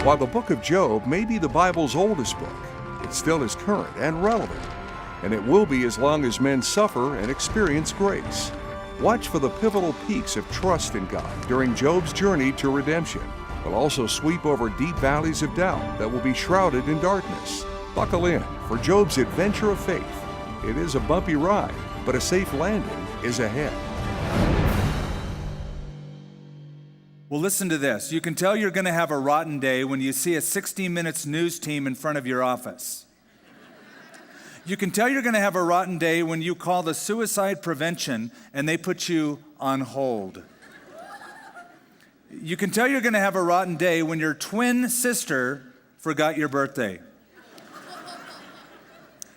While the book of Job may be the Bible's oldest book, it still is current and relevant, and it will be as long as men suffer and experience grace. Watch for the pivotal peaks of trust in God during Job's journey to redemption. We'll also sweep over deep valleys of doubt that will be shrouded in darkness. Buckle in for Job's adventure of faith. It is a bumpy ride, but a safe landing is ahead. Well, listen to this. You can tell you're going to have a rotten day when you see a 60 Minutes news team in front of your office. You can tell you're going to have a rotten day when you call the suicide prevention and they put you on hold. You can tell you're going to have a rotten day when your twin sister forgot your birthday.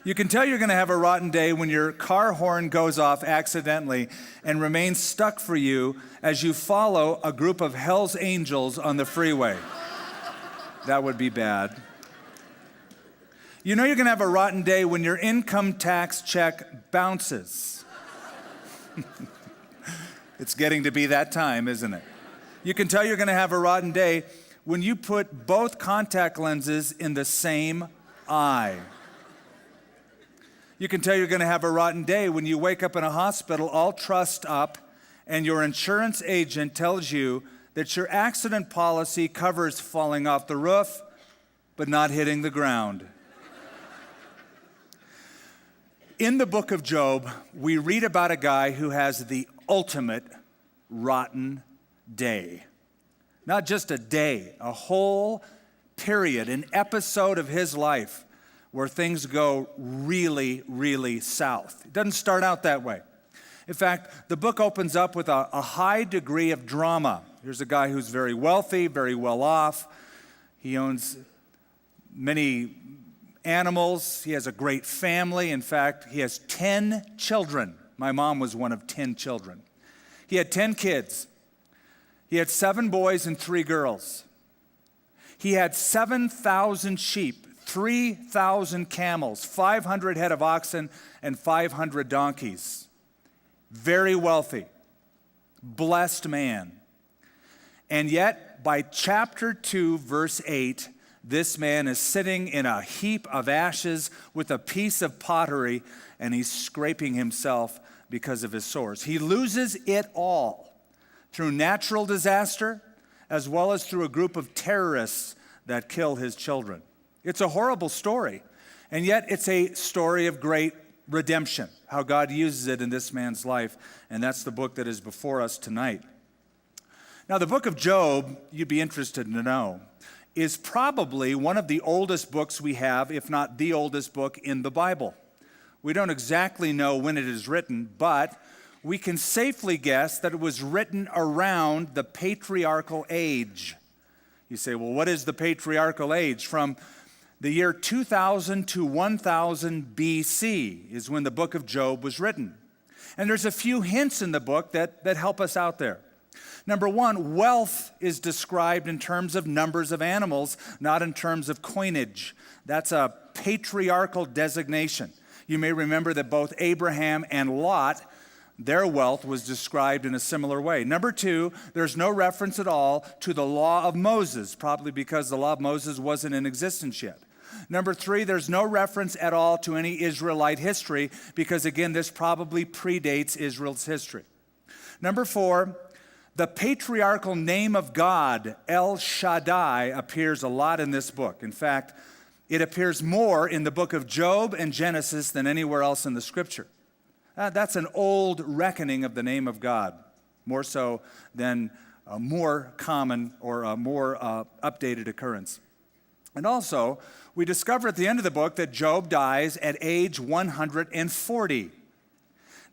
You can tell you're going to have a rotten day when your car horn goes off accidentally and remains stuck for you as you follow a group of Hell's Angels on the freeway. That would be bad. You know you're going to have a rotten day when your income tax check bounces. It's getting to be that time, isn't it? You can tell you're going to have a rotten day when you put both contact lenses in the same eye. You can tell you're going to have a rotten day when you wake up in a hospital all trussed up and your insurance agent tells you that your accident policy covers falling off the roof but not hitting the ground. In the book of Job, we read about a guy who has the ultimate rotten day. Not just a day, a whole period, an episode of his life where things go really, really south. It doesn't start out that way. In fact, the book opens up with a high degree of drama. Here's a guy who's very wealthy, very well off. He owns many animals. He has a great family. In fact, he has 10 children. My mom was one of 10 children. He had 10 kids. He had 7 boys and 3 girls. He had 7,000 sheep, 3,000 camels, 500 head of oxen, and 500 donkeys. Very wealthy, blessed man. And yet, by chapter 2, verse 8, this man is sitting in a heap of ashes with a piece of pottery, and he's scraping himself because of his sores. He loses it all through natural disaster, as well as through a group of terrorists that kill his children. It's a horrible story, and yet it's a story of great redemption, how God uses it in this man's life, and that's the book that is before us tonight. Now, the book of Job, you'd be interested to know, is probably one of the oldest books we have, if not the oldest book in the Bible. We don't exactly know when it is written, but we can safely guess that it was written around the patriarchal age. You say, well, what is the patriarchal age? From the year 2000 to 1000 BC is when the book of Job was written. And there's a few hints in the book that help us out there. Number one, wealth is described in terms of numbers of animals, not in terms of coinage. That's a patriarchal designation. You may remember that both Abraham and Lot, their wealth was described in a similar way. Number two, there's no reference at all to the law of Moses, probably because the law of Moses wasn't in existence yet. Number three, there's no reference at all to any Israelite history, because again, this probably predates Israel's history. Number four, the patriarchal name of God, El Shaddai, appears a lot in this book. In fact, it appears more in the book of Job and Genesis than anywhere else in the scripture. That's an old reckoning of the name of God, more so than a more common or a more updated occurrence. And also, we discover at the end of the book that Job dies at age 140.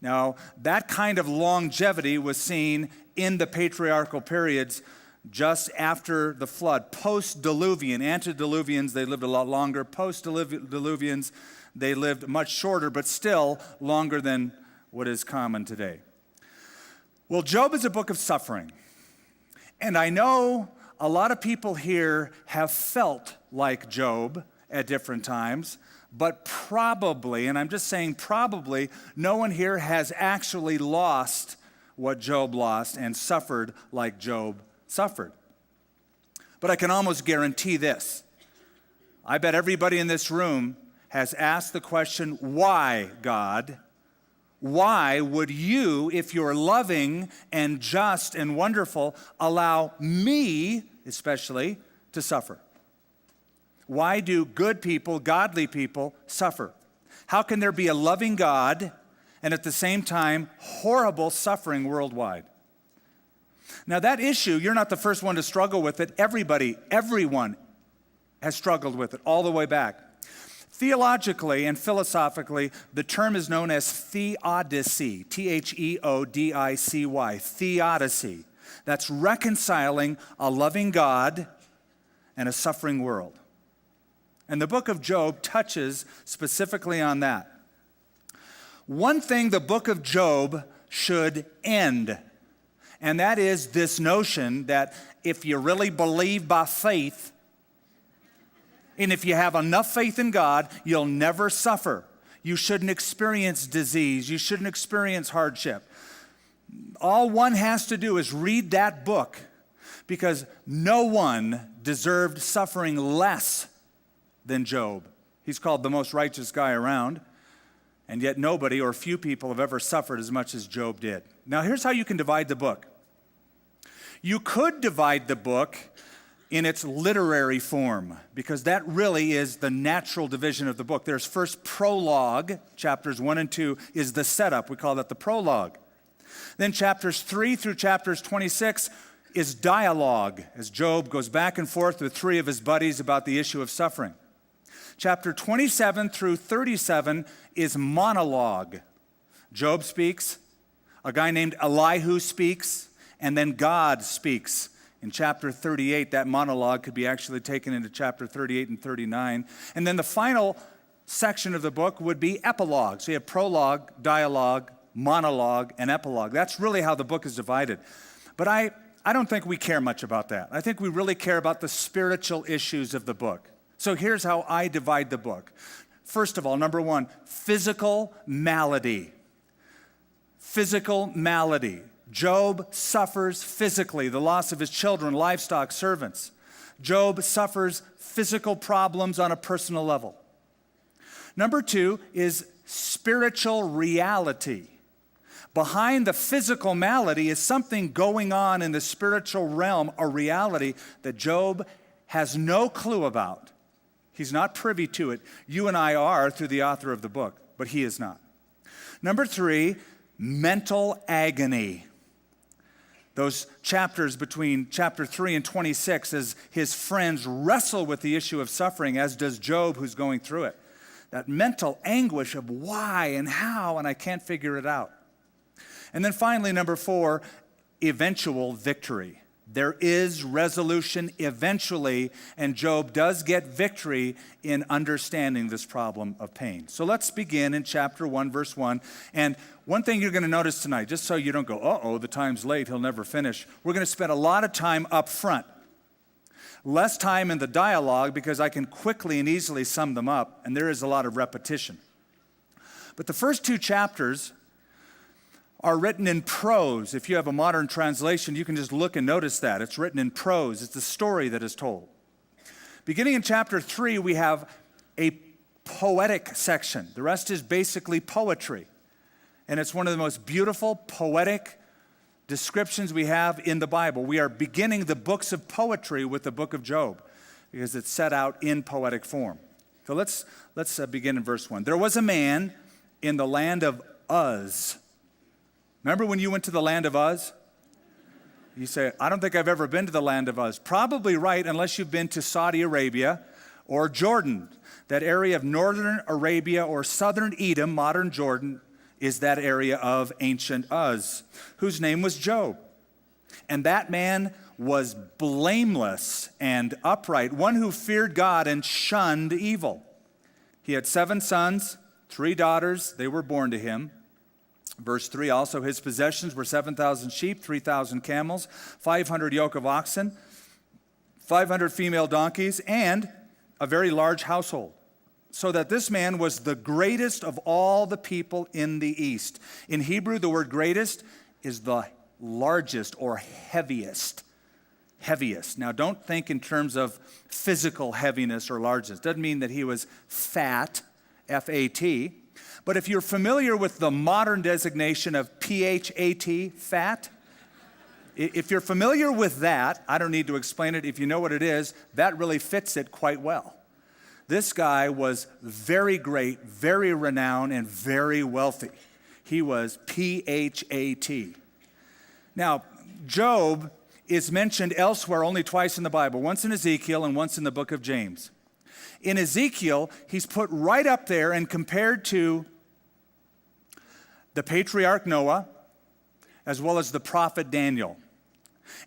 Now, that kind of longevity was seen in the patriarchal periods just after the flood. Post-Diluvian, antediluvians, they lived a lot longer. Post-Diluvians, they lived much shorter, but still longer than what is common today. Well, Job is a book of suffering. And I know a lot of people here have felt like Job at different times, but probably, and I'm just saying probably, no one here has actually lost what Job lost and suffered like Job suffered. But I can almost guarantee this. I bet everybody in this room has asked the question, why, God? Why would you, if you're loving and just and wonderful, allow me, especially, to suffer? Why do good people, godly people, suffer? How can there be a loving God and at the same time horrible suffering worldwide? Now that issue, you're not the first one to struggle with it. Everyone has struggled with it all the way back. Theologically and philosophically, the term is known as theodicy, Theodicy, theodicy. That's reconciling a loving God and a suffering world. And the book of Job touches specifically on that. One thing the book of Job should end, and that is this notion that if you really believe by faith, and if you have enough faith in God, you'll never suffer. You shouldn't experience disease. You shouldn't experience hardship. All one has to do is read that book, because no one deserved suffering less than Job. He's called the most righteous guy around, and yet nobody or few people have ever suffered as much as Job did. Now here's how you can divide the book. You could divide the book in its literary form, because that really is the natural division of the book. There's first prologue, chapters 1 and 2 is the setup. We call that the prologue. Then chapters 3 through chapters 26 is dialogue, as Job goes back and forth with three of his buddies about the issue of suffering. Chapter 27 through 37 is monologue. Job speaks, a guy named Elihu speaks, and then God speaks. In chapter 38, that monologue could be actually taken into chapter 38 and 39. And then the final section of the book would be epilogue. So you have prologue, dialogue, monologue, and epilogue. That's really how the book is divided. But I don't think we care much about that. I think we really care about the spiritual issues of the book. So here's how I divide the book. First of all, number one, physical malady. Physical malady. Job suffers physically, the loss of his children, livestock, servants. Job suffers physical problems on a personal level. Number two is spiritual reality. Behind the physical malady is something going on in the spiritual realm, a reality that Job has no clue about. He's not privy to it. You and I are through the author of the book, but he is not. Number three, mental agony. Those chapters between chapter 3 and 26, as his friends wrestle with the issue of suffering, as does Job, who's going through it. That mental anguish of why and how, and I can't figure it out. And then finally, number four, eventual victory. There is resolution eventually, and Job does get victory in understanding this problem of pain. So let's begin in chapter 1, verse 1. And one thing you're going to notice tonight, just so you don't go, uh-oh, the time's late, he'll never finish. We're going to spend a lot of time up front. Less time in the dialogue, because I can quickly and easily sum them up, and there is a lot of repetition. But the first two chapters are written in prose. If you have a modern translation, you can just look and notice that. It's written in prose. It's the story that is told. Beginning in chapter 3, we have a poetic section. The rest is basically poetry. And it's one of the most beautiful poetic descriptions we have in the Bible. We are beginning the books of poetry with the book of Job, because it's set out in poetic form. So let's begin in verse 1. There was a man in the land of Uz. Remember when you went to the land of Uz? You say, I don't think I've ever been to the land of Uz. Probably right, unless you've been to Saudi Arabia or Jordan. That area of northern Arabia or southern Edom, modern Jordan, is that area of ancient Uz, whose name was Job. And that man was blameless and upright, one who feared God and shunned evil. He had 7 sons, 3 daughters. They were born to him. Verse 3, also his possessions were 7,000 sheep, 3,000 camels, 500 yoke of oxen, 500 female donkeys, and a very large household. So that this man was the greatest of all the people in the East. In Hebrew, the word greatest is the largest or heaviest. heaviest. Now, don't think in terms of physical heaviness or largeness. Doesn't mean that he was fat, F-A-T. But if you're familiar with the modern designation of P-H-A-T, fat, if you're familiar with that, I don't need to explain it. If you know what it is, that really fits it quite well. This guy was very great, very renowned, and very wealthy. He was P-H-A-T. Now, Job is mentioned elsewhere only twice in the Bible, once in Ezekiel and once in the book of James. In Ezekiel, he's put right up there and compared to the patriarch Noah as well as the prophet Daniel.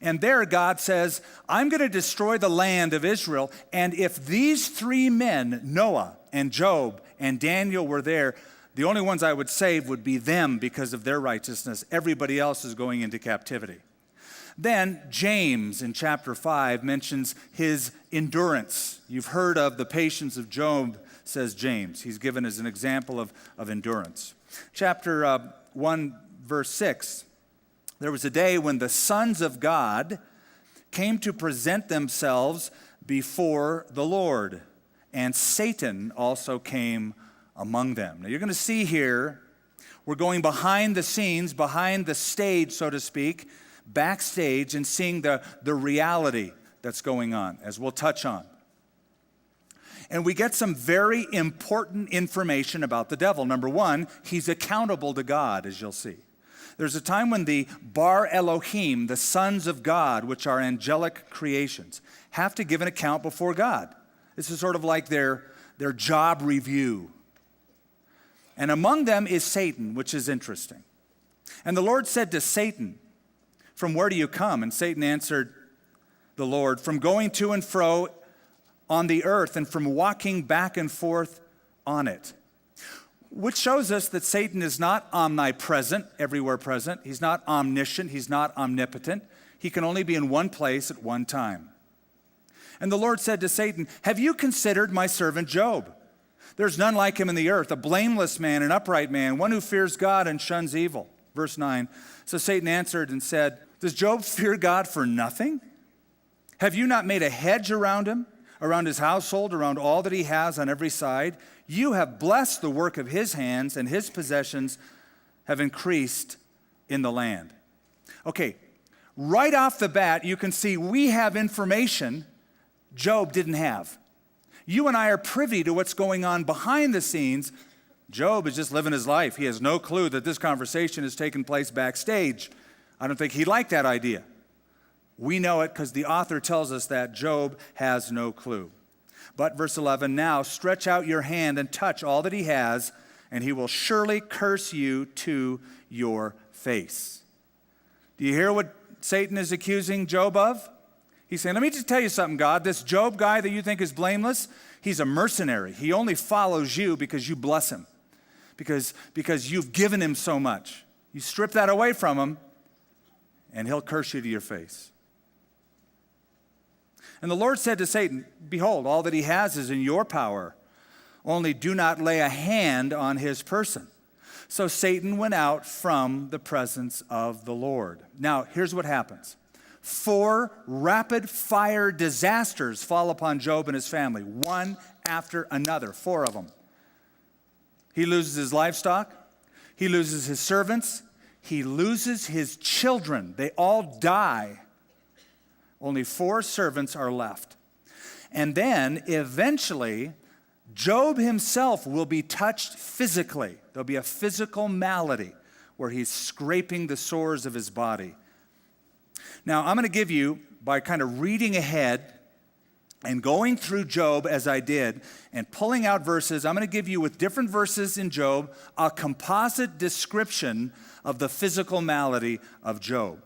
And there God says, I'm going to destroy the land of Israel, and if these three men, Noah and Job and Daniel, were there, the only ones I would save would be them because of their righteousness. Everybody else is going into captivity. Then James in chapter 5 mentions his endurance. You've heard of the patience of Job, says James. He's given as an example of endurance. Chapter 1, verse 6. There was a day when the sons of God came to present themselves before the Lord, and Satan also came among them. Now you're going to see here, we're going behind the scenes, behind the stage, so to speak, backstage, and seeing the reality that's going on, as we'll touch on. And we get some very important information about the devil. Number one, he's accountable to God, as you'll see. There's a time when the Bar Elohim, the sons of God, which are angelic creations, have to give an account before God. This is sort of like their job review. And among them is Satan, which is interesting. And the Lord said to Satan, "From where do you come?" And Satan answered the Lord, "From going to and fro on the earth and from walking back and forth on it." Which shows us that Satan is not omnipresent, everywhere present. He's not omniscient. He's not omnipotent. He can only be in one place at one time. And the Lord said to Satan, "Have you considered my servant Job? There's none like him in the earth, a blameless man, an upright man, one who fears God and shuns evil." Verse 9. So Satan answered and said, "Does Job fear God for nothing? Have you not made a hedge around him, around his household, around all that he has on every side? You have blessed the work of his hands, and his possessions have increased in the land." Okay, right off the bat, you can see we have information Job didn't have. You and I are privy to what's going on behind the scenes. Job is just living his life. He has no clue that this conversation is taking place backstage. I don't think he liked that idea. We know it because the author tells us that Job has no clue. But verse 11, "Now stretch out your hand and touch all that he has, and he will surely curse you to your face." Do you hear what Satan is accusing Job of? He's saying, let me just tell you something, God. This Job guy that you think is blameless, he's a mercenary. He only follows you because you bless him, because you've given him so much. You strip that away from him, and he'll curse you to your face. And the Lord said to Satan, "Behold, all that he has is in your power. Only do not lay a hand on his person." So Satan went out from the presence of the Lord. Now, here's what happens. 4 rapid-fire disasters fall upon Job and his family, one after another, 4 of them. He loses his livestock. He loses his servants. He loses his children. They all die. Only 4 servants are left. And then, eventually, Job himself will be touched physically. There'll be a physical malady where he's scraping the sores of his body. Now, I'm going to give you, by kind of reading ahead and going through Job as I did and pulling out verses, I'm going to give you, with different verses in Job, a composite description of the physical malady of Job.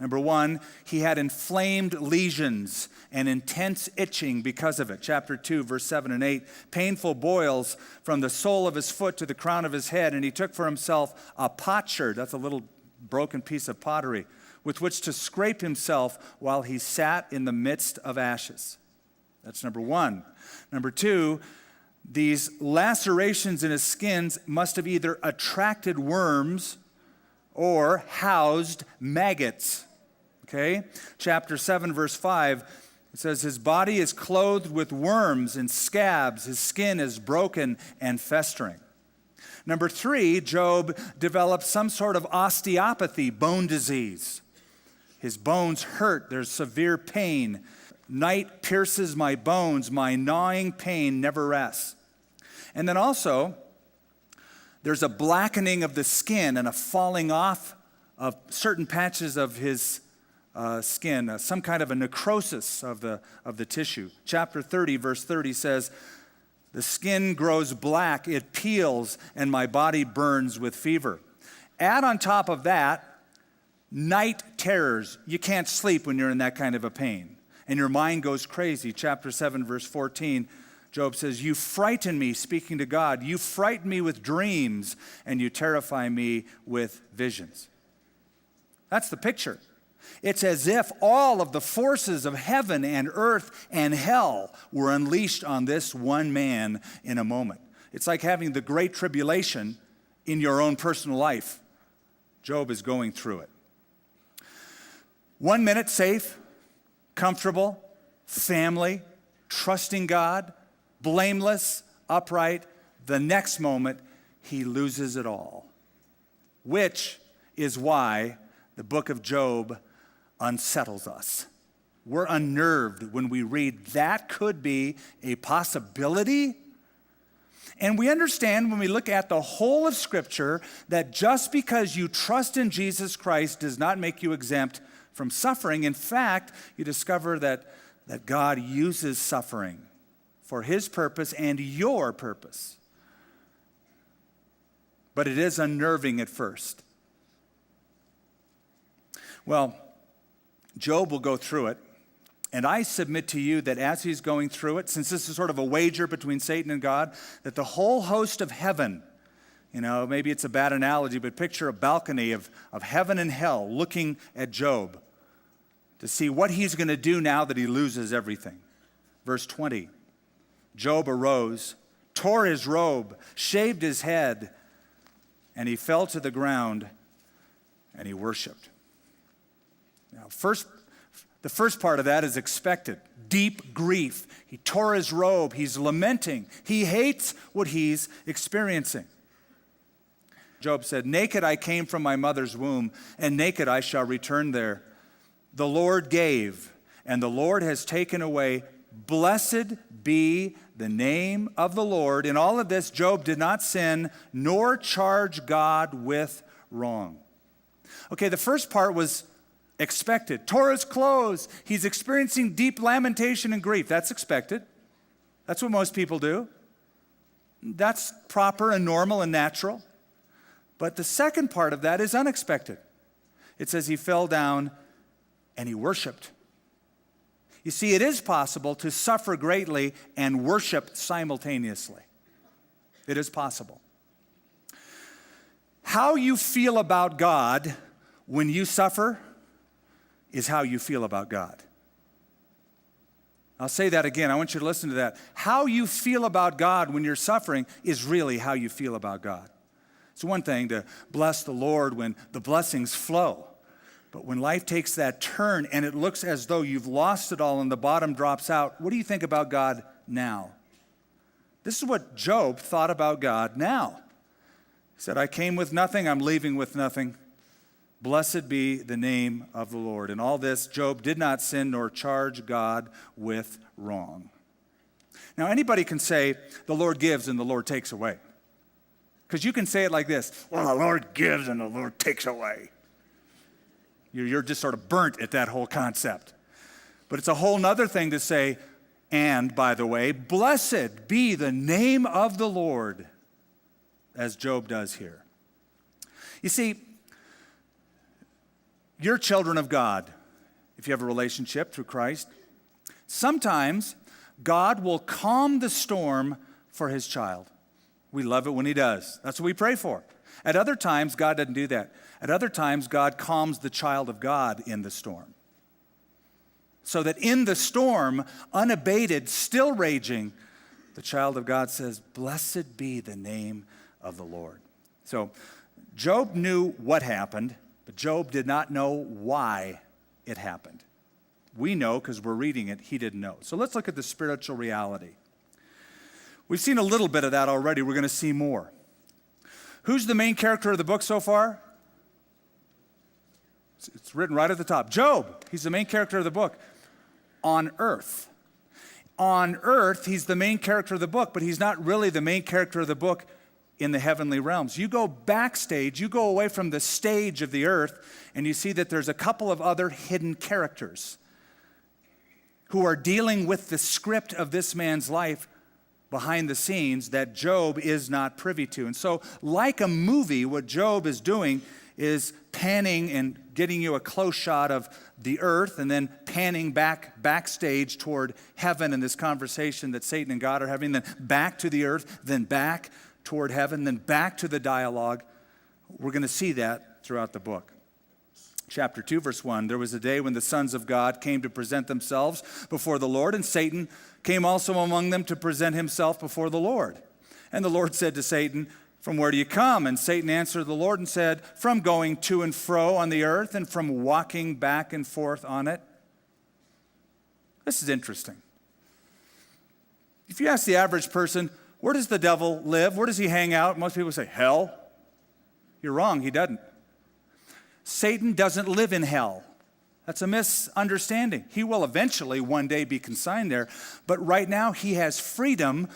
Number 1, he had inflamed lesions and intense itching because of it. Chapter 2, verse 7 and 8. Painful boils from the sole of his foot to the crown of his head, and he took for himself a potsherd, that's a little broken piece of pottery, with which to scrape himself while he sat in the midst of ashes. That's number 1. Number 2, these lacerations in his skins must have either attracted worms or housed maggots. Okay? Chapter 7, verse 5, it says, his body is clothed with worms and scabs. His skin is broken and festering. Number 3, Job developed some sort of osteopathy, bone disease. His bones hurt. There's severe pain. Night pierces my bones. My gnawing pain never rests. And then also, there's a blackening of the skin and a falling off of certain patches of his skin, some kind of a necrosis of the tissue. Chapter 30, verse 30 says, the skin grows black, it peels, and my body burns with fever. Add on top of that, night terrors. You can't sleep when you're in that kind of a pain, and your mind goes crazy. Chapter 7, verse 14, Job says, you frighten me, speaking to God. You frighten me with dreams, and you terrify me with visions. That's the picture. It's as if all of the forces of heaven and earth and hell were unleashed on this one man in a moment. It's like having the great tribulation in your own personal life. Job is going through it. 1 minute safe, comfortable, family, trusting God, blameless, upright. The next moment, he loses it all, which is why the book of Job unsettles us. We're unnerved when we read that could be a possibility. And we understand when we look at the whole of Scripture that just because you trust in Jesus Christ does not make you exempt from suffering. In fact, you discover that God uses suffering for his purpose and your purpose. But it is unnerving at first. Well, Job will go through it, and I submit to you that as he's going through it, since this is sort of a wager between Satan and God, that the whole host of heaven, maybe it's a bad analogy, but picture a balcony of heaven and hell looking at Job to see what he's going to do now that he loses everything. Verse 20, Job arose, tore his robe, shaved his head, and he fell to the ground, and he worshiped. Now, the first part of that is expected. Deep grief. He tore his robe. He's lamenting. He hates what he's experiencing. Job said, naked I came from my mother's womb, and naked I shall return there. The Lord gave, and the Lord has taken away. Blessed be the name of the Lord. In all of this, Job did not sin, nor charge God with wrong. Okay, the first part was expected. Tore his clothes. He's experiencing deep lamentation and grief. That's expected. That's what most people do. That's proper and normal and natural. But the second part of that is unexpected. It says he fell down and he worshiped. You see, it is possible to suffer greatly and worship simultaneously. It is possible. How you feel about God when you suffer is how you feel about God. I'll say that again. I want you to listen to that. How you feel about God when you're suffering is really how you feel about God. It's one thing to bless the Lord when the blessings flow. But when life takes that turn and it looks as though you've lost it all and the bottom drops out, what do you think about God now? This is what Job thought about God now. He said, I came with nothing, I'm leaving with nothing. Blessed be the name of the Lord. In all this, Job did not sin nor charge God with wrong. Now, anybody can say, the Lord gives and the Lord takes away. Because you can say it like this, well, the Lord gives and the Lord takes away. You're just sort of burnt at that whole concept. But it's a whole nother thing to say, and by the way, blessed be the name of the Lord, as Job does here. You see, you're children of God, if you have a relationship through Christ. Sometimes God will calm the storm for his child. We love it when he does. That's what we pray for. At other times, God doesn't do that. At other times, God calms the child of God in the storm. So that in the storm, unabated, still raging, the child of God says, blessed be the name of the Lord. So Job knew what happened, but Job did not know why it happened. We know because we're reading it, he didn't know. So let's look at the spiritual reality. We've seen a little bit of that already. We're going to see more. Who's the main character of the book so far? It's written right at the top. Job. He's the main character of the book. On earth. On earth, he's the main character of the book, but he's not really the main character of the book in the heavenly realms. You go backstage, you go away from the stage of the earth, and you see that there's a couple of other hidden characters who are dealing with the script of this man's life behind the scenes that Job is not privy to. And so, like a movie, what Job is doing is panning and getting you a close shot of the earth and then panning backstage toward heaven in this conversation that Satan and God are having, then back to the earth, then back toward heaven, then back to the dialogue. We're going to see that throughout the book. Chapter 2, verse 1, there was a day when the sons of God came to present themselves before the Lord, and Satan came also among them to present himself before the Lord. And the Lord said to Satan, "From where do you come?" And Satan answered the Lord and said, "From going to and fro on the earth and from walking back and forth on it." This is interesting. If you ask the average person, where does the devil live? Where does he hang out? Most people say, hell. You're wrong, he doesn't. Satan doesn't live in hell. That's a misunderstanding. He will eventually one day be consigned there, but right now he has freedom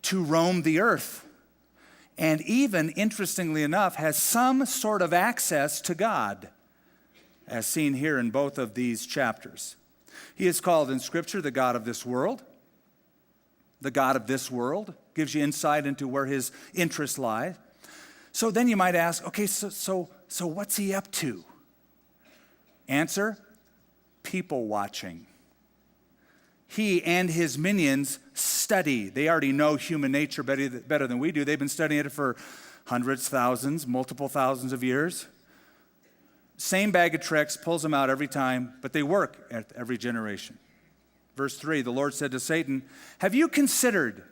to roam the earth. And even, interestingly enough, has some sort of access to God, as seen here in both of these chapters. He is called in Scripture the God of this world. The God of this world gives you insight into where his interests lie. So then you might ask, okay, so what's he up to? Answer, people watching. He and his minions study. They already know human nature better than we do. They've been studying it for hundreds, thousands, multiple thousands of years. Same bag of tricks, pulls them out every time, but they work at every generation. Verse 3, the Lord said to Satan, "Have you considered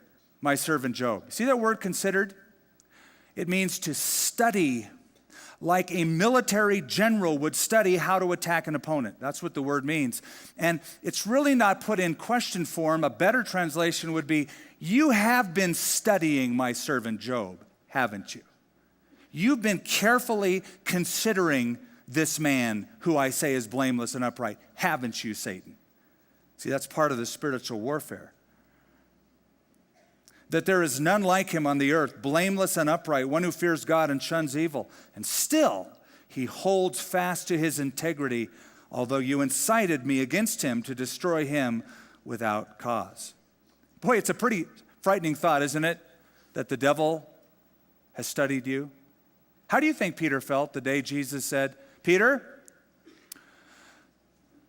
my servant Job?" See that word considered? It means to study, like a military general would study how to attack an opponent. That's what the word means. And it's really not put in question form. A better translation would be, you have been studying my servant Job, haven't you? You've been carefully considering this man who I say is blameless and upright, haven't you, Satan? See, that's part of the spiritual warfare. That there is none like him on the earth, blameless and upright, one who fears God and shuns evil. And still, he holds fast to his integrity, although you incited me against him to destroy him without cause. Boy, it's a pretty frightening thought, isn't it? That the devil has studied you. How do you think Peter felt the day Jesus said, "Peter,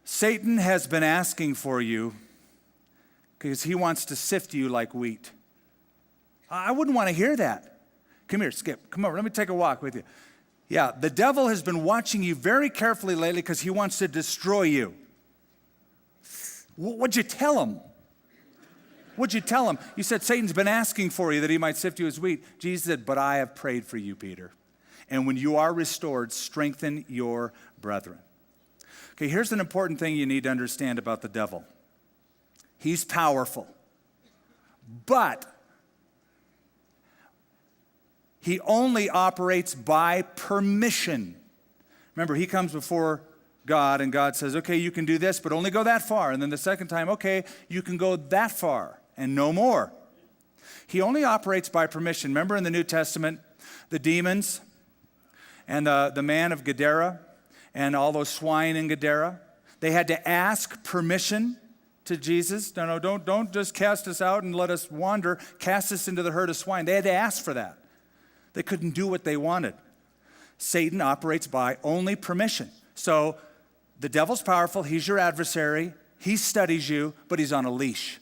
Satan has been asking for you because he wants to sift you like wheat"? I wouldn't want to hear that. Come here, Skip. Come over. Let me take a walk with you. Yeah, the devil has been watching you very carefully lately because he wants to destroy you. What'd you tell him? What'd you tell him? You said Satan's been asking for you that he might sift you as wheat. Jesus said, "But I have prayed for you, Peter. And when you are restored, strengthen your brethren." Okay, here's an important thing you need to understand about the devil. He's powerful, but he only operates by permission. Remember, he comes before God, and God says, okay, you can do this, but only go that far. And then the second time, okay, you can go that far and no more. He only operates by permission. Remember in the New Testament, the demons and the man of Gadara and all those swine in Gadara, they had to ask permission to Jesus. No, don't just cast us out and let us wander. Cast us into the herd of swine. They had to ask for that. They couldn't do what they wanted. Satan operates by only permission. So the devil's powerful. He's your adversary. He studies you, but he's on a leash.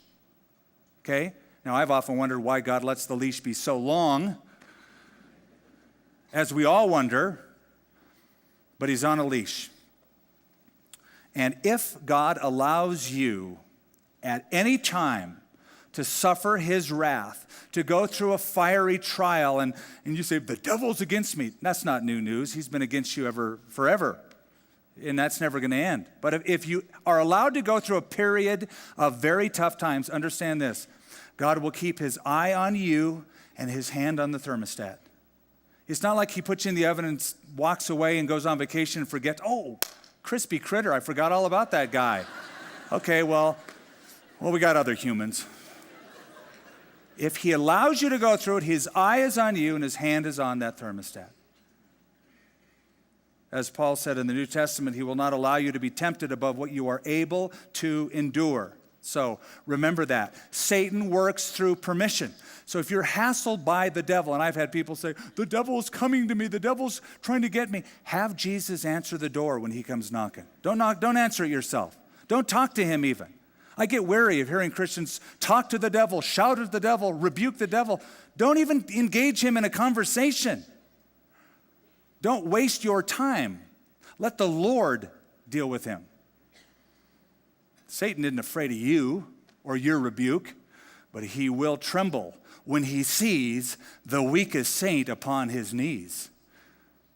Okay? Now, I've often wondered why God lets the leash be so long, as we all wonder, but he's on a leash. And if God allows you at any time to suffer his wrath, to go through a fiery trial, and you say, the devil's against me. That's not new news. He's been against you forever. and that's never going to end. But if you are allowed to go through a period of very tough times, understand this. God will keep his eye on you and his hand on the thermostat. It's not like he puts you in the oven and walks away and goes on vacation and forgets, oh, crispy critter, I forgot all about that guy. Okay, well, we got other humans. If he allows you to go through it, his eye is on you and his hand is on that thermostat. As Paul said in the New Testament, he will not allow you to be tempted above what you are able to endure. So remember that. Satan works through permission. So if you're hassled by the devil, and I've had people say, the devil's coming to me, the devil's trying to get me, have Jesus answer the door when he comes knocking. Don't answer it yourself. Don't talk to him even. I get weary of hearing Christians talk to the devil, shout at the devil, rebuke the devil. Don't even engage him in a conversation. Don't waste your time. Let the Lord deal with him. Satan isn't afraid of you or your rebuke, but he will tremble when he sees the weakest saint upon his knees.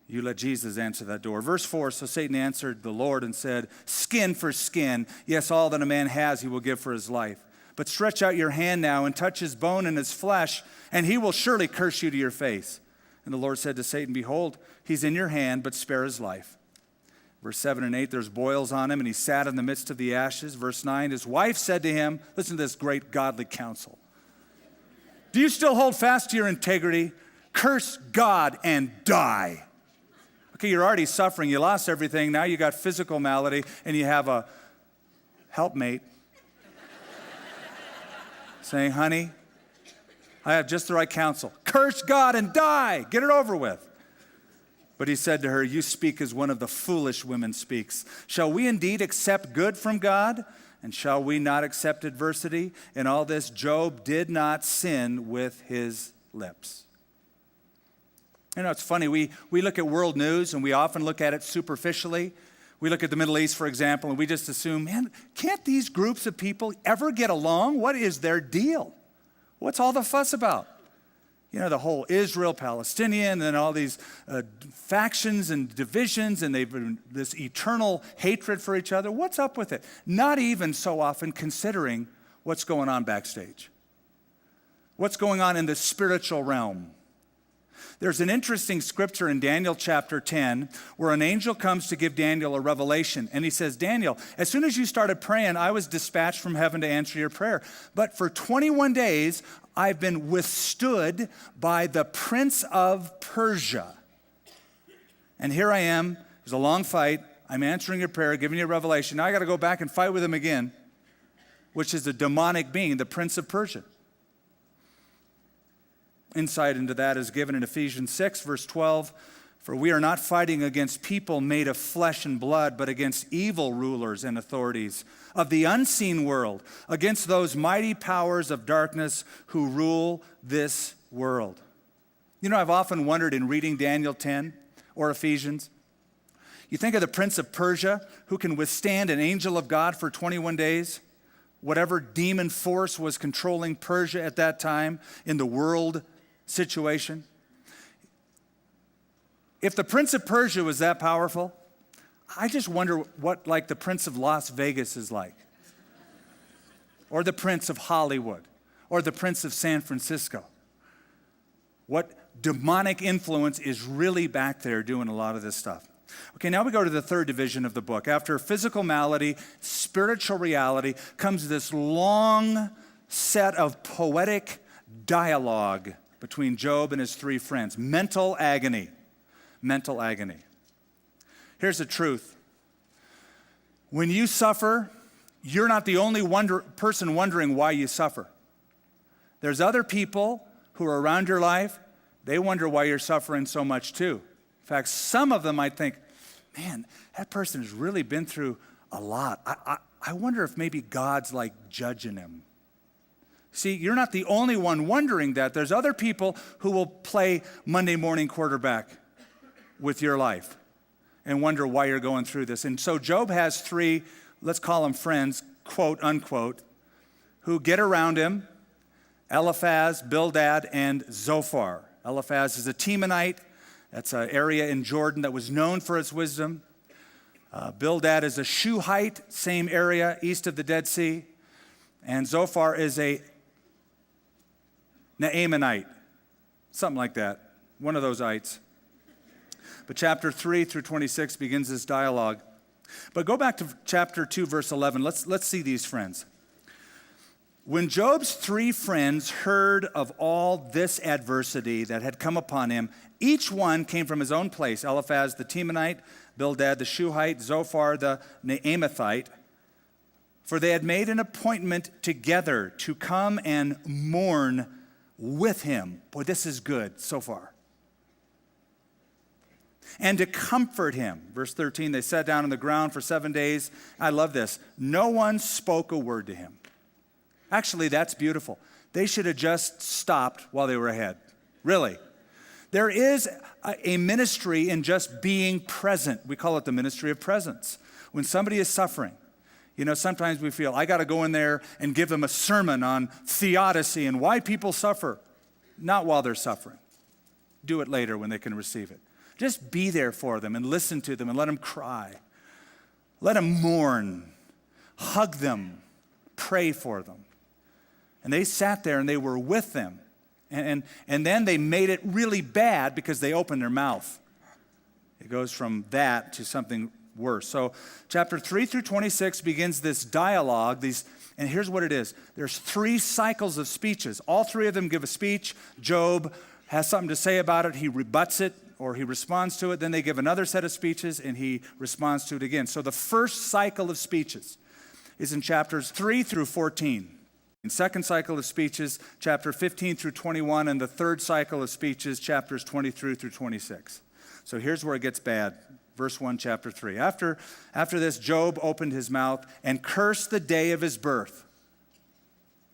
You let Jesus answer that door. Verse 4, so Satan answered the Lord and said, skin for skin. Yes, all that a man has he will give for his life. But stretch out your hand now and touch his bone and his flesh, and he will surely curse you to your face. And the Lord said to Satan, behold, he's in your hand, but spare his life. Verse 7 and 8, there's boils on him, and he sat in the midst of the ashes. Verse 9, his wife said to him, listen to this great godly counsel. Do you still hold fast to your integrity? Curse God and die. Okay, you're already suffering. You lost everything. Now you got physical malady, and you have a helpmate saying, honey, I have just the right counsel. Curse God and die. Get it over with. But he said to her, you speak as one of the foolish women speaks. Shall we indeed accept good from God? And shall we not accept adversity? In all this, Job did not sin with his lips. You know, it's funny. We look at world news, and we often look at it superficially. We look at the Middle East, for example, and we just assume, man, can't these groups of people ever get along? What is their deal? What's all the fuss about? You know, the whole Israel, Palestinian, and all these factions and divisions, and they've this eternal hatred for each other. What's up with it? Not even so often considering what's going on backstage. What's going on in the spiritual realm. There's an interesting scripture in Daniel chapter 10 where an angel comes to give Daniel a revelation. And he says, Daniel, as soon as you started praying, I was dispatched from heaven to answer your prayer. But for 21 days, I've been withstood by the prince of Persia. And here I am. There's a long fight. I'm answering your prayer, giving you a revelation. Now I got to go back and fight with him again, which is a demonic being, the prince of Persia. Insight into that is given in Ephesians 6, verse 12. For we are not fighting against people made of flesh and blood, but against evil rulers and authorities of the unseen world, against those mighty powers of darkness who rule this world. You know, I've often wondered in reading Daniel 10 or Ephesians, you think of the prince of Persia who can withstand an angel of God for 21 days, whatever demon force was controlling Persia at that time in the world situation. If the prince of Persia was that powerful, I just wonder what like the prince of Las Vegas is like, or the prince of Hollywood, or the prince of San Francisco. What demonic influence is really back there doing a lot of this stuff. Okay, now we go to the third division of the book. After physical malady, spiritual reality, comes this long set of poetic dialogue between Job and his three friends. Mental agony. Mental agony. Here's the truth. When you suffer, you're not the only person wondering why you suffer. There's other people who are around your life. They wonder why you're suffering so much too. In fact, some of them might think, man, that person has really been through a lot. I wonder if maybe God's like judging him. See, you're not the only one wondering that. There's other people who will play Monday morning quarterback with your life and wonder why you're going through this. And so Job has three, let's call them friends, quote, unquote, who get around him, Eliphaz, Bildad, and Zophar. Eliphaz is a Temanite. That's an area in Jordan that was known for its wisdom. Bildad is a Shuhite, same area east of the Dead Sea. And Zophar is a Naamanite, something like that, one of those ites. But chapter 3 through 26 begins this dialogue. But go back to chapter 2, verse 11. Let's see these friends. When Job's 3 friends heard of all this adversity that had come upon him, each one came from his own place: Eliphaz the Temanite, Bildad the Shuhite, Zophar the Naamathite. For they had made an appointment together to come and mourn with him. Boy, this is good so far. And to comfort him. Verse 13, they sat down on the ground for 7 days. I love this. No one spoke a word to him. Actually, that's beautiful. They should have just stopped while they were ahead. Really. There is a ministry in just being present. We call it the ministry of presence. When somebody is suffering, you know, sometimes we feel, I got to go in there and give them a sermon on theodicy and why people suffer. Not while they're suffering. Do it later when they can receive it. Just be there for them and listen to them and let them cry. Let them mourn. Hug them. Pray for them. And they sat there and they were with them. And then they made it really bad because they opened their mouth. It goes from that to something worse. So chapter 3 through 26 begins this dialogue. And here's what it is. There's 3 cycles of speeches. All 3 of them give a speech. Job has something to say about it. He rebuts it or he responds to it. Then they give another set of speeches and he responds to it again. So the first cycle of speeches is in chapters 3 through 14. The second cycle of speeches, chapter 15 through 21, and the third cycle of speeches, chapters 23 through 26. So here's where it gets bad. Verse 1, chapter 3. After this, Job opened his mouth and cursed the day of his birth.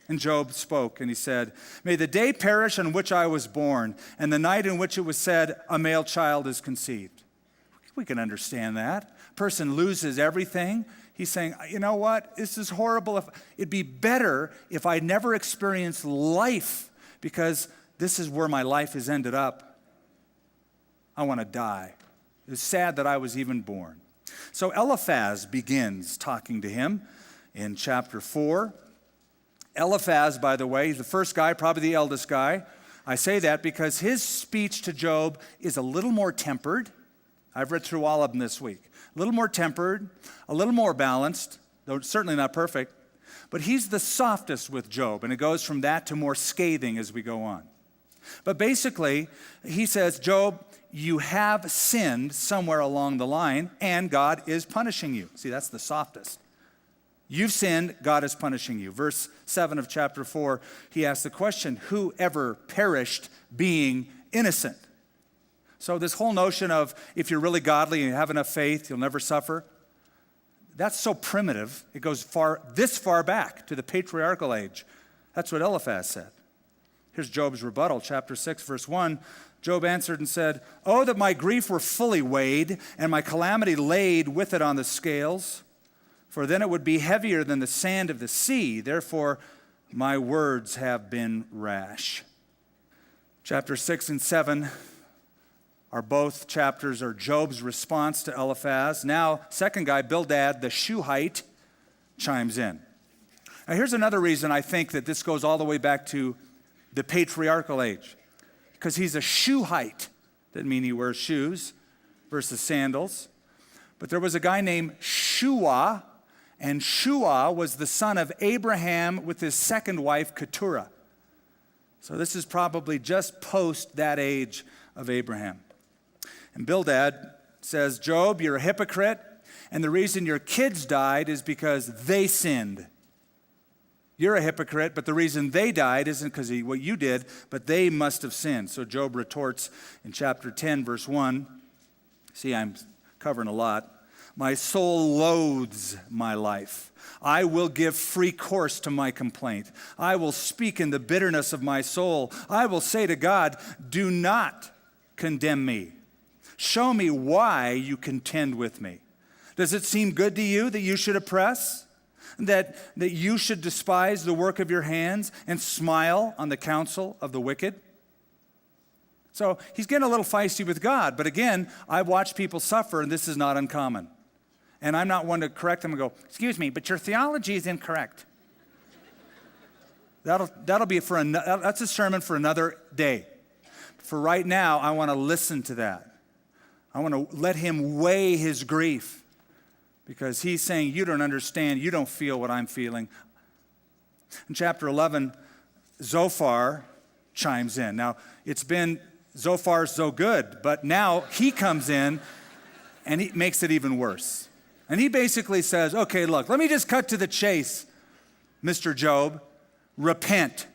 And Job spoke, and he said, "May the day perish on which I was born, and the night in which it was said, a male child is conceived." We can understand that. A person loses everything. He's saying, you know what? This is horrible. It'd be better if I never experienced life, because this is where my life has ended up. I want to die. It's sad that I was even born. So Eliphaz begins talking to him in chapter 4. Eliphaz, by the way, the first guy, probably the eldest guy. I say that because his speech to Job is a little more tempered. I've read through all of them this week. A little more tempered, a little more balanced, though certainly not perfect. But he's the softest with Job, and it goes from that to more scathing as we go on. But basically, he says, Job, you have sinned somewhere along the line, and God is punishing you. See, that's the softest. You've sinned, God is punishing you. Verse 7 of chapter 4, he asks the question, who ever perished being innocent? So this whole notion of if you're really godly and you have enough faith, you'll never suffer, that's so primitive. It goes this far back to the patriarchal age. That's what Eliphaz said. Here's Job's rebuttal, chapter 6, verse 1. Job answered and said, "Oh, that my grief were fully weighed and my calamity laid with it on the scales, for then it would be heavier than the sand of the sea. Therefore, my words have been rash." Chapter 6 and 7 are both chapters are Job's response to Eliphaz. Now, second guy, Bildad, the Shuhite, chimes in. Now, here's another reason I think that this goes all the way back to the patriarchal age. Because he's a Shuhite. Doesn't mean he wears shoes versus sandals. But there was a guy named Shua, and Shua was the son of Abraham with his second wife, Keturah. So this is probably just post that age of Abraham. And Bildad says, Job, you're a hypocrite, and the reason your kids died is because they sinned. You're a hypocrite, but the reason they died isn't because of what you did, but they must have sinned. So Job retorts in chapter 10, verse 1. See, I'm covering a lot. My soul loathes my life. I will give free course to my complaint. I will speak in the bitterness of my soul. I will say to God, do not condemn me. Show me why you contend with me. Does it seem good to you that you should oppress? That you should despise the work of your hands and smile on the counsel of the wicked? So he's getting a little feisty with God. But again, I've watched people suffer, and this is not uncommon. And I'm not one to correct them and go, excuse me, but your theology is incorrect. That'll be that's a sermon for another day. For right now, I want to listen to that. I want to let him weigh his grief because he's saying, you don't understand, you don't feel what I'm feeling. In chapter 11, Zophar chimes in. Now, it's been Zophar so good, but now he comes in and he makes it even worse. And he basically says, okay, look, let me just cut to the chase, Mr. Job. Repent.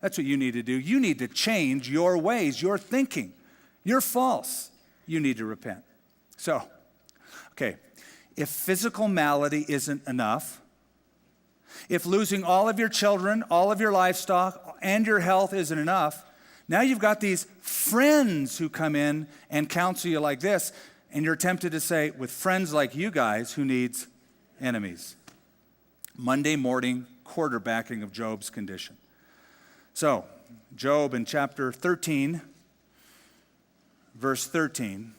That's what you need to do. You need to change your ways, your thinking. You're false. You need to repent. So, okay, if physical malady isn't enough, if losing all of your children, all of your livestock, and your health isn't enough, now you've got these friends who come in and counsel you like this, and you're tempted to say, with friends like you guys, who needs enemies? Monday morning quarterbacking of Job's condition. So, Job in chapter 13, verse 13,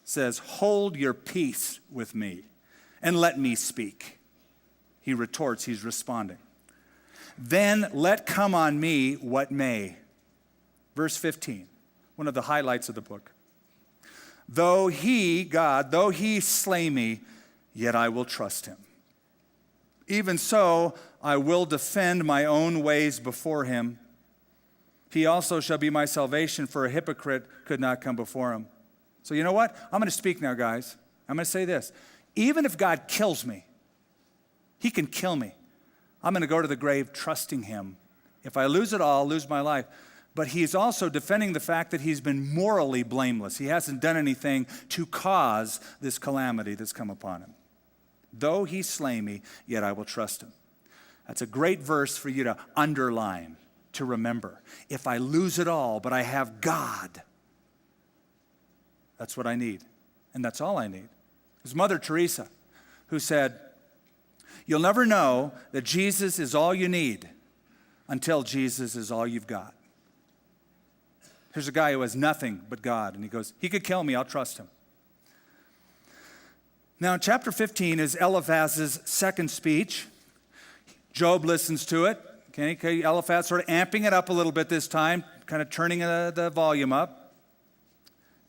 says, hold your peace with me and let me speak. He retorts, he's responding. Then let come on me what may. Verse 15, one of the highlights of the book. Though he, God, though he slay me, yet I will trust him. Even so, I will defend my own ways before him. He also shall be my salvation, for a hypocrite could not come before him. So you know what? I'm going to speak now, guys. I'm going to say this. Even if God kills me, he can kill me. I'm going to go to the grave trusting him. If I lose it all, I'll lose my life. But he's also defending the fact that he's been morally blameless. He hasn't done anything to cause this calamity that's come upon him. Though he slay me, yet I will trust him. That's a great verse for you to underline, to remember. If I lose it all, but I have God, that's what I need. And that's all I need. It was Mother Teresa who said, you'll never know that Jesus is all you need until Jesus is all you've got. Here's a guy who has nothing but God, and he goes, he could kill me, I'll trust him. Now, chapter 15 is Eliphaz's second speech. Job listens to it. Okay, Eliphaz sort of amping it up a little bit this time, kind of turning the volume up.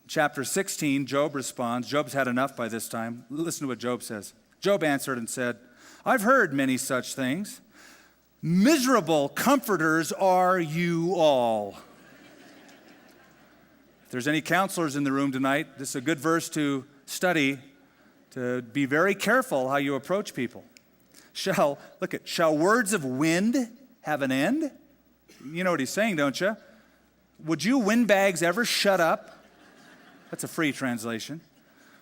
Chapter 16, Job responds. Job's had enough by this time. Listen to what Job says. Job answered and said, I've heard many such things. Miserable comforters are you all. If there's any counselors in the room tonight, this is a good verse to study, to be very careful how you approach people. Shall words of wind have an end? You know what he's saying, don't you? Would you windbags ever shut up? That's a free translation.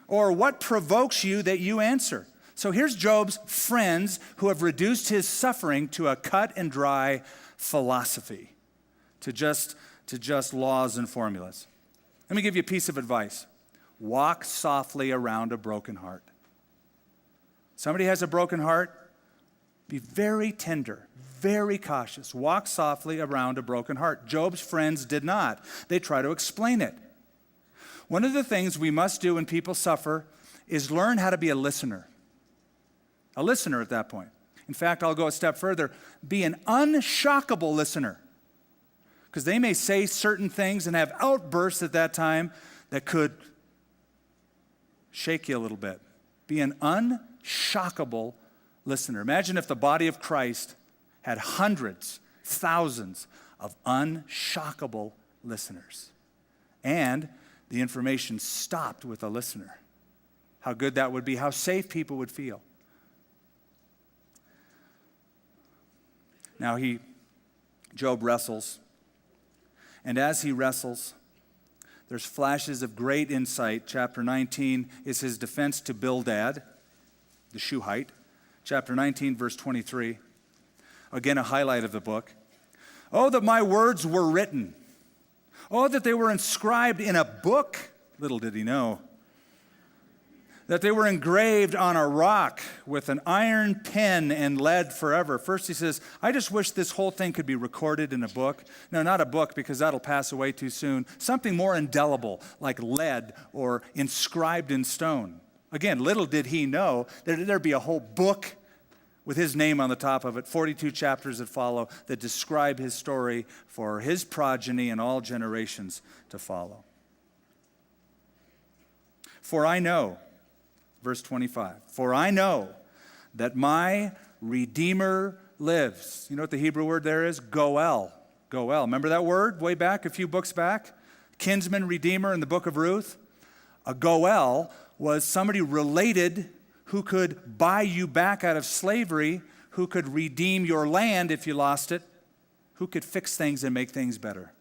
Or what provokes you that you answer? So here's Job's friends who have reduced his suffering to a cut and dry philosophy, to just laws and formulas. Let me give you a piece of advice. Walk softly around a broken heart. Somebody has a broken heart, be very tender, very cautious. Walk softly around a broken heart. Job's friends did not. They try to explain it. One of the things we must do when people suffer is learn how to be a listener. A listener at that point. In fact, I'll go a step further. Be an unshockable listener. Because they may say certain things and have outbursts at that time that could shake you a little bit. Be an unshockable listener. Imagine if the body of Christ had hundreds, thousands of unshockable listeners. And the information stopped with a listener. How good that would be, how safe people would feel. Now Job wrestles. And as he wrestles, there's flashes of great insight. Chapter 19 is his defense to Bildad, the Shuhite. Chapter 19, verse 23. Again, a highlight of the book. Oh, that my words were written. Oh, that they were inscribed in a book. Little did he know. That they were engraved on a rock with an iron pen and lead forever. First he says, I just wish this whole thing could be recorded in a book. No, not a book, because that'll pass away too soon. Something more indelible, like lead or inscribed in stone. Again, little did he know that there'd be a whole book with his name on the top of it, 42 chapters that follow that describe his story for his progeny and all generations to follow. For I know, verse 25, for I know that my Redeemer lives. You know what the Hebrew word there is? Goel. Goel. Remember that word way back, a few books back? Kinsman, Redeemer in the book of Ruth. A Goel was somebody related who could buy you back out of slavery, who could redeem your land if you lost it, who could fix things and make things better.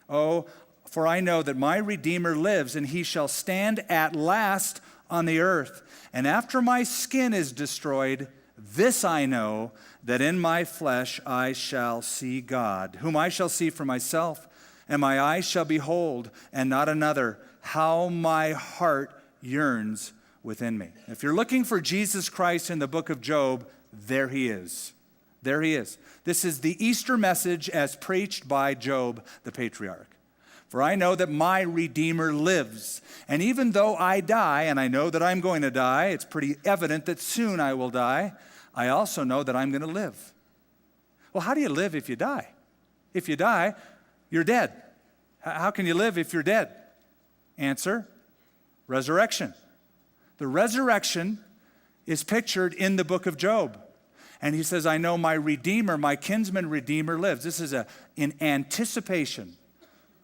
Oh, for I know that my Redeemer lives, and he shall stand at last on the earth. And after my skin is destroyed, this I know, that in my flesh I shall see God, whom I shall see for myself, and my eyes shall behold, and not another, how my heart yearns within me. If you're looking for Jesus Christ in the book of Job, there he is. There he is. This is the Easter message as preached by Job, the patriarch. For I know that my Redeemer lives. And even though I die, and I know that I'm going to die, it's pretty evident that soon I will die, I also know that I'm going to live. Well, how do you live if you die? If you die, you're dead. How can you live if you're dead? Answer, resurrection. The resurrection is pictured in the book of Job. And he says, I know my Redeemer, my kinsman Redeemer lives. This is in anticipation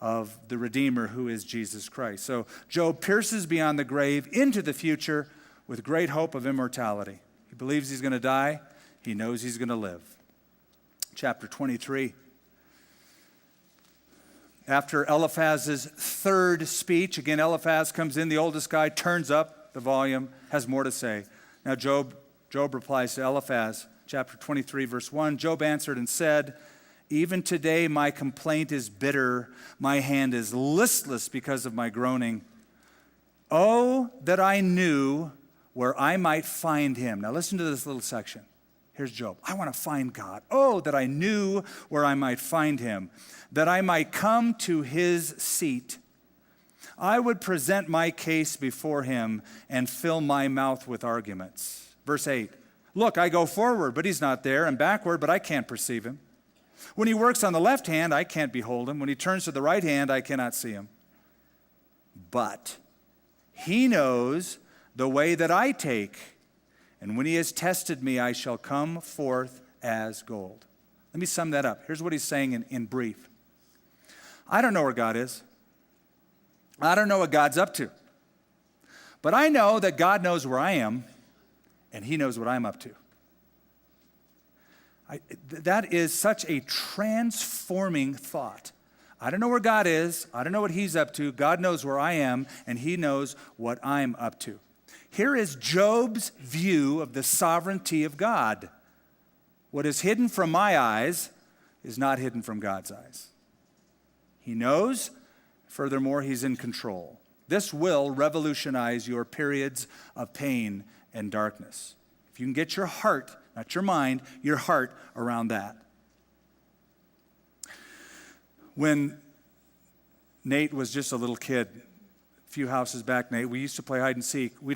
of the Redeemer who is Jesus Christ. So Job pierces beyond the grave into the future with great hope of immortality. He believes he's going to die. He knows he's going to live. Chapter 23. After Eliphaz's third speech, again, Eliphaz comes in, the oldest guy, turns up the volume, has more to say. Now Job replies to Eliphaz, chapter 23, verse 1. Job answered and said, even today my complaint is bitter, my hand is listless because of my groaning. Oh, that I knew where I might find him. Now listen to this little section. Here's Job. I want to find God. Oh, that I knew where I might find him, that I might come to his seat. I would present my case before him and fill my mouth with arguments. Verse 8. Look, I go forward, but he's not there, and backward, but I can't perceive him. When he works on the left hand, I can't behold him. When he turns to the right hand, I cannot see him. But he knows the way that I take, and when he has tested me, I shall come forth as gold. Let me sum that up. Here's what he's saying in brief. I don't know where God is. I don't know what God's up to. But I know that God knows where I am, and he knows what I'm up to. That is such a transforming thought. I don't know where God is. I don't know what he's up to. God knows where I am, and he knows what I'm up to. Here is Job's view of the sovereignty of God. What is hidden from my eyes is not hidden from God's eyes. He knows. Furthermore, he's in control. This will revolutionize your periods of pain and darkness. If you can get your heart, not your mind, your heart around that. When Nate was just a little kid, a few houses back, Nate, we used to play hide and seek. He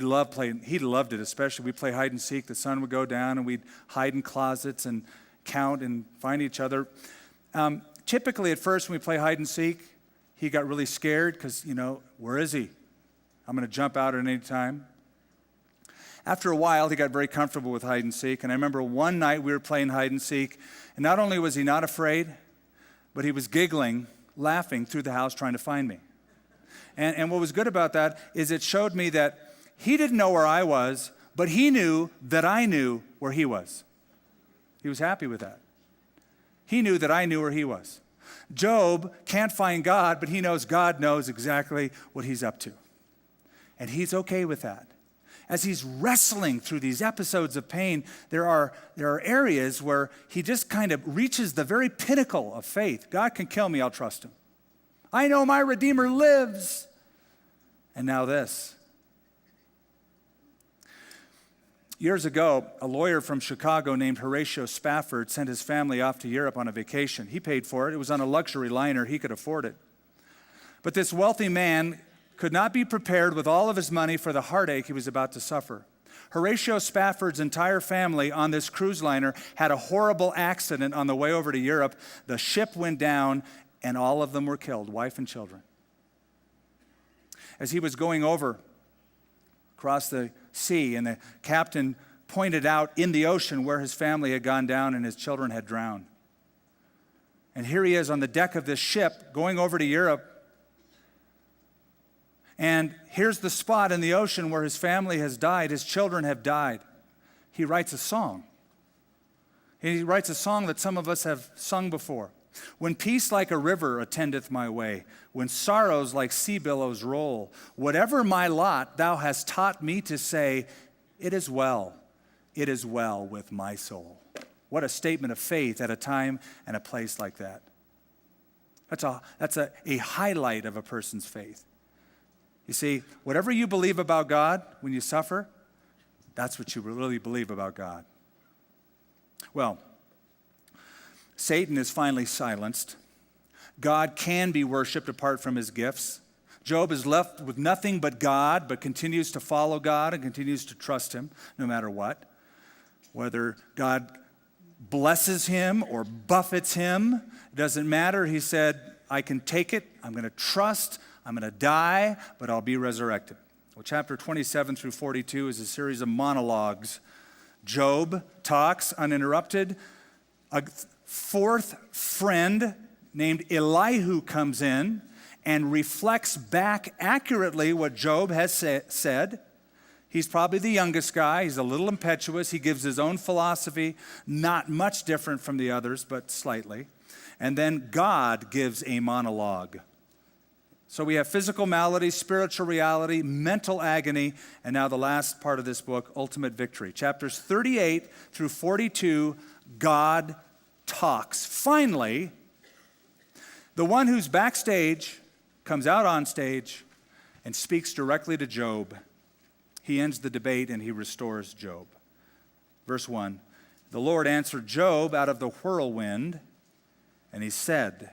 loved it, especially. We'd play hide and seek. The sun would go down, and we'd hide in closets and count and find each other. Typically, at first, when we play hide and seek, he got really scared because, where is he? I'm going to jump out at any time. After a while, he got very comfortable with hide and seek. And I remember one night we were playing hide and seek, and not only was he not afraid, but he was giggling, laughing through the house trying to find me. And what was good about that is it showed me that he didn't know where I was, but he knew that I knew where he was. He was happy with that. He knew that I knew where he was. Job can't find God, but he knows God knows exactly what he's up to. And he's okay with that. As he's wrestling through these episodes of pain, there are areas where he just kind of reaches the very pinnacle of faith. God can kill me, I'll trust him. I know my Redeemer lives. And now this. Years ago, a lawyer from Chicago named Horatio Spafford sent his family off to Europe on a vacation. He paid for it. It was on a luxury liner. He could afford it. But this wealthy man could not be prepared with all of his money for the heartache he was about to suffer. Horatio Spafford's entire family on this cruise liner had a horrible accident on the way over to Europe. The ship went down, and all of them were killed, wife and children. As he was going over across the sea, and the captain pointed out in the ocean where his family had gone down and his children had drowned. And here he is on the deck of this ship going over to Europe. And here's the spot in the ocean where his family has died, his children have died. He writes a song. He writes a song that some of us have sung before. When peace like a river attendeth my way, when sorrows like sea billows roll, whatever my lot, thou hast taught me to say, it is well with my soul. What a statement of faith at a time and a place like that. That's a highlight of a person's faith. You see, whatever you believe about God when you suffer, that's what you really believe about God. Well, Satan is finally silenced. God can be worshiped apart from his gifts. Job is left with nothing but God, but continues to follow God and continues to trust him no matter what. Whether God blesses him or buffets him, it doesn't matter. He said, I can take it. I'm going to trust. I'm going to die, but I'll be resurrected. Well, chapter 27 through 42 is a series of monologues. Job talks uninterrupted. A fourth friend named Elihu comes in and reflects back accurately what Job has said. He's probably the youngest guy. He's a little impetuous. He gives his own philosophy, not much different from the others, but slightly. And then God gives a monologue. So we have physical malady, spiritual reality, mental agony, and now the last part of this book, ultimate victory. Chapters 38 through 42, God talks. Finally, the one who's backstage comes out on stage and speaks directly to Job. He ends the debate and he restores Job. Verse 1, the Lord answered Job out of the whirlwind, and he said,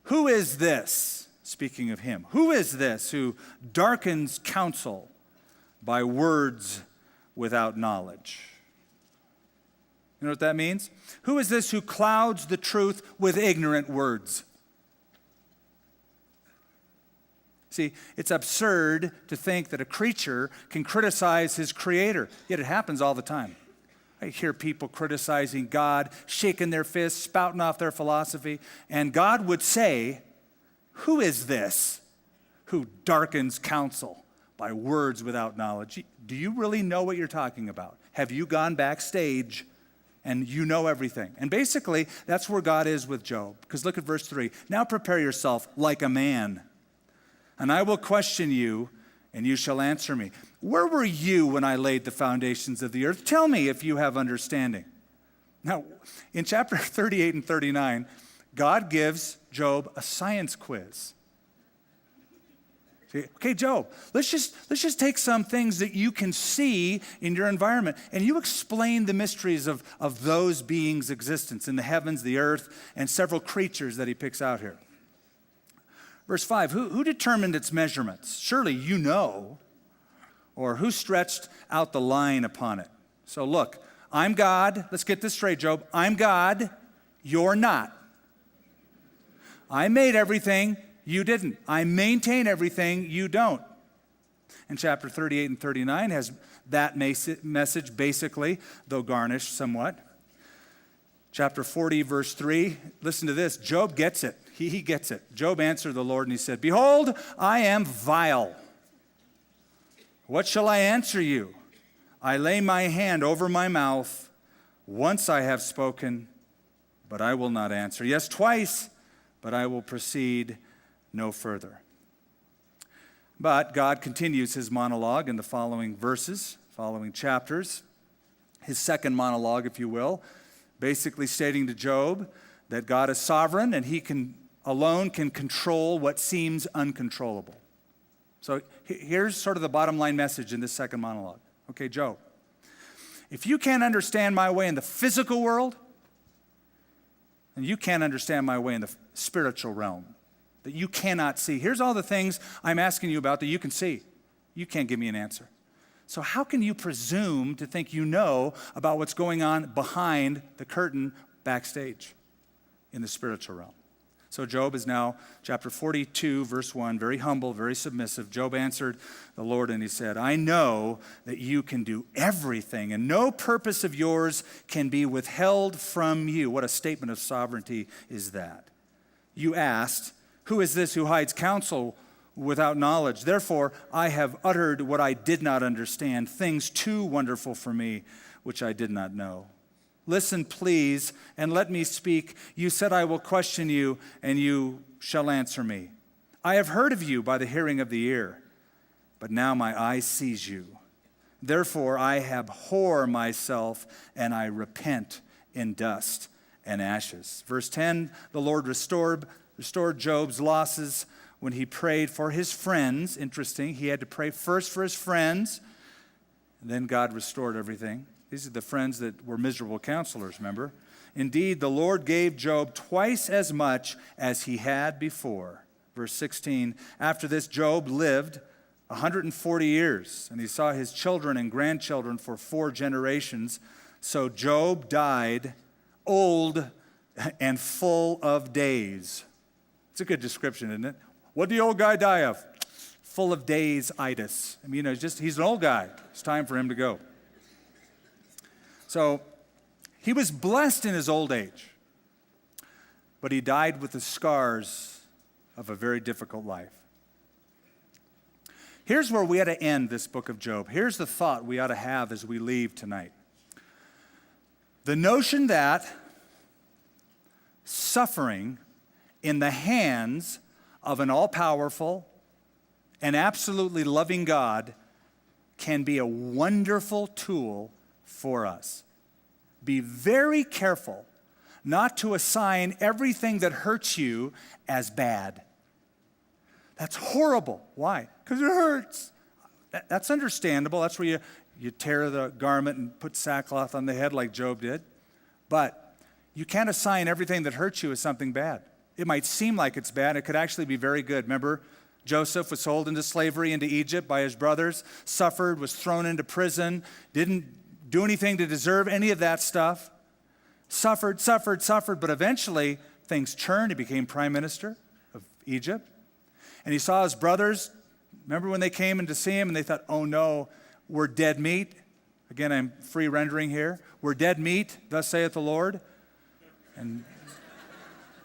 who is this? Speaking of him, who is this who darkens counsel by words without knowledge? You know what that means? Who is this who clouds the truth with ignorant words? See, it's absurd to think that a creature can criticize his creator, yet it happens all the time. I hear people criticizing God, shaking their fists, spouting off their philosophy, and God would say, who is this who darkens counsel by words without knowledge? Do you really know what you're talking about? Have you gone backstage and you know everything? And basically, that's where God is with Job. Because look at verse 3. Now prepare yourself like a man, and I will question you, and you shall answer me. Where were you when I laid the foundations of the earth? Tell me if you have understanding. Now, in chapter 38 and 39, God gives Job a science quiz. Okay, Job, let's just take some things that you can see in your environment, and you explain the mysteries of those beings' existence in the heavens, the earth, and several creatures that he picks out here. Verse 5, who determined its measurements? Surely you know. Or who stretched out the line upon it? So look, I'm God. Let's get this straight, Job. I'm God. You're not. I made everything, you didn't. I maintain everything, you don't. And chapter 38 and 39 has that message basically, though garnished somewhat. Chapter 40, verse 3, listen to this. Job gets it. He gets it. Job answered the Lord and he said, behold, I am vile. What shall I answer you? I lay my hand over my mouth. Once I have spoken, but I will not answer. Yes, twice, but I will proceed no further. But God continues his monologue in the following verses, following chapters. His second monologue, if you will, basically stating to Job that God is sovereign and he alone can control what seems uncontrollable. So here's sort of the bottom line message in this second monologue. Okay, Job, if you can't understand my way in the physical world, then you can't understand my way in the spiritual realm. that you cannot see. Here's all the things I'm asking you about that you can see. You can't give me an answer. So how can you presume to think you know about what's going on behind the curtain backstage in the spiritual realm? So Job is now, chapter 42, verse 1, very humble, very submissive. Job answered the Lord and he said, I know that you can do everything and no purpose of yours can be withheld from you. What a statement of sovereignty is that? You asked, who is this who hides counsel without knowledge? Therefore, I have uttered what I did not understand, things too wonderful for me, which I did not know. Listen, please, and let me speak. You said I will question you, and you shall answer me. I have heard of you by the hearing of the ear, but now my eye sees you. Therefore, I abhor myself, and I repent in dust and ashes. Verse 10, the Lord restored Job's losses when he prayed for his friends. Interesting, he had to pray first for his friends, and then God restored everything. These are the friends that were miserable counselors, remember? Indeed, the Lord gave Job twice as much as he had before. Verse 16, after this, Job lived 140 years, and he saw his children and grandchildren for 4 generations. So Job died old and full of days. It's a good description, isn't it? What did the old guy die of? Full of days-itis. I mean, he's an old guy. It's time for him to go. So he was blessed in his old age, but he died with the scars of a very difficult life. Here's where we ought to end this book of Job. Here's the thought we ought to have as we leave tonight. The notion that suffering in the hands of an all-powerful and absolutely loving God can be a wonderful tool for us. Be very careful not to assign everything that hurts you as bad. That's horrible. Why? Because it hurts. That's understandable. That's where you tear the garment and put sackcloth on the head like Job did. But you can't assign everything that hurts you as something bad. It might seem like it's bad. It could actually be very good. Remember, Joseph was sold into slavery into Egypt by his brothers, suffered, was thrown into prison, didn't do anything to deserve any of that stuff. Suffered, but eventually things turned. He became prime minister of Egypt. And he saw his brothers. Remember when they came in to see him and they thought, oh no, we're dead meat. Again, I'm free rendering here. We're dead meat, thus saith the Lord. And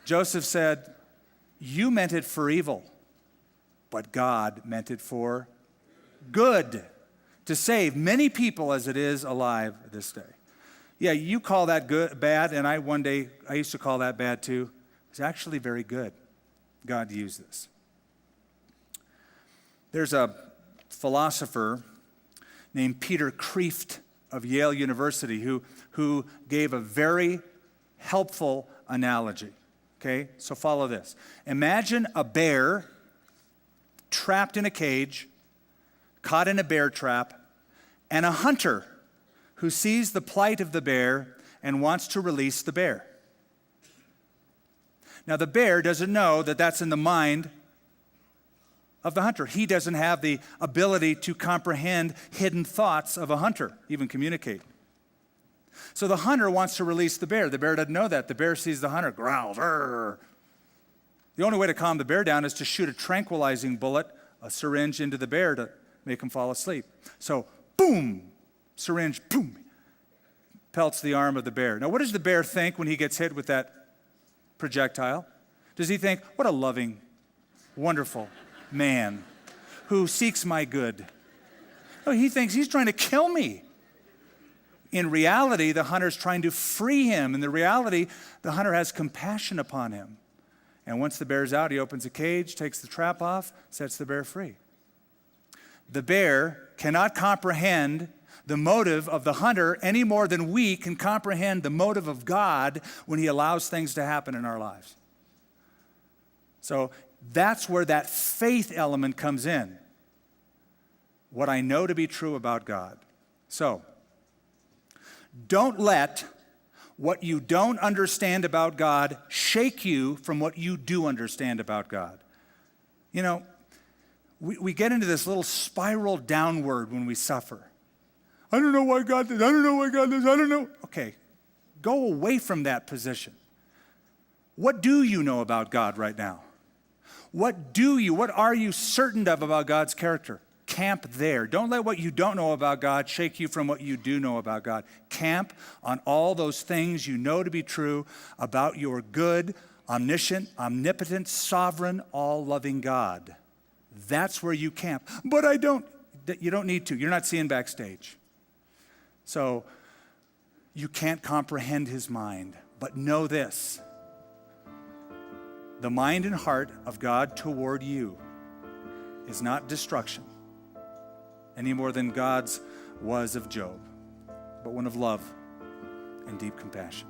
Joseph said, you meant it for evil, but God meant it for good, to save many people as it is alive this day. Yeah, you call that good, bad, and I used to call that bad too. It's actually very good. God used this. There's a philosopher named Peter Kreeft of Yale University who gave a very helpful analogy. Okay, so follow this. Imagine a bear trapped in a cage, caught in a bear trap, and a hunter who sees the plight of the bear and wants to release the bear. Now, the bear doesn't know that that's in the mind of the hunter. He doesn't have the ability to comprehend hidden thoughts of a hunter, even communicate. So the hunter wants to release the bear. The bear doesn't know that. The bear sees the hunter, growls, "Arr." The only way to calm the bear down is to shoot a tranquilizing bullet, a syringe into the bear to make him fall asleep. So, boom, syringe, boom, pelts the arm of the bear. Now, what does the bear think when he gets hit with that projectile? Does he think, what a loving, wonderful man who seeks my good? No, he thinks he's trying to kill me. In reality, the hunter's trying to free him. In the reality, the hunter has compassion upon him. And once the bear's out, he opens the cage, takes the trap off, sets the bear free. The bear cannot comprehend the motive of the hunter any more than we can comprehend the motive of God when he allows things to happen in our lives. So that's where that faith element comes in. What I know to be true about God. So, don't let what you don't understand about God shake you from what you do understand about God. You know, we get into this little spiral downward when we suffer. I don't know why God did. I don't know why God does. I don't know. Okay, go away from that position. What do you know about God right now? What are you certain of about God's character? Camp there. Don't let what you don't know about God shake you from what you do know about God. Camp on all those things you know to be true about your good, omniscient, omnipotent, sovereign, all-loving God. That's where you camp. But you don't need to. You're not seeing backstage. So you can't comprehend his mind. But know this. The mind and heart of God toward you is not destruction, any more than God's was of Job, but one of love and deep compassion.